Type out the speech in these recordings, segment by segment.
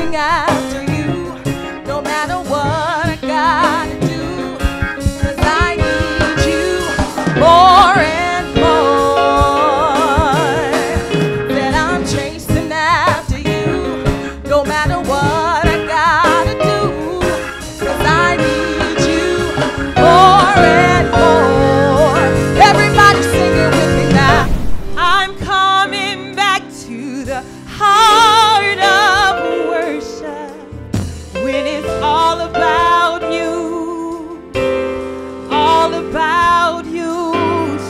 chasing after you, no matter what I gotta do, 'cause I need you more and more. That I'm chasing after you, no matter what I gotta do, 'cause I need you more and more. Everybody sing it with me now. I'm coming back to the heart of worship, when it's all about you,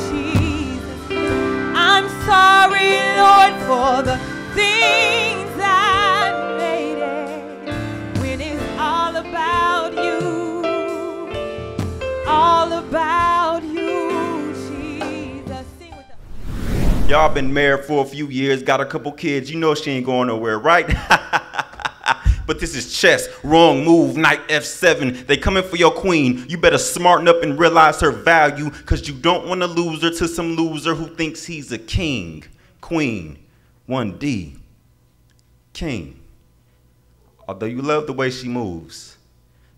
Jesus. I'm sorry, Lord, for the things I made it, when it's all about you, Jesus. Sing with us. Y'all been married for a few years, got a couple kids. You know she ain't going nowhere, right? But this is chess. Wrong move, knight F7. They coming for your queen. You better smarten up and realize her value, because you don't want to lose her to some loser who thinks he's a king. Queen. 1D. King. Although you love the way she moves.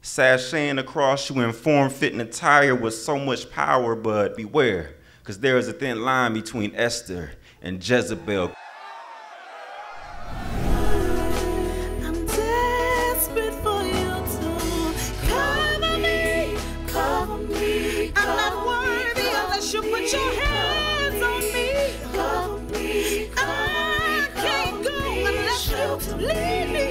Sashaying across you in form-fitting attire with so much power, but beware, because there is a thin line between Esther and Jezebel. I'm desperate for you to cover me, cover me. I'm not worthy unless you put your hands on me, cover me. I can't go unless you lead me.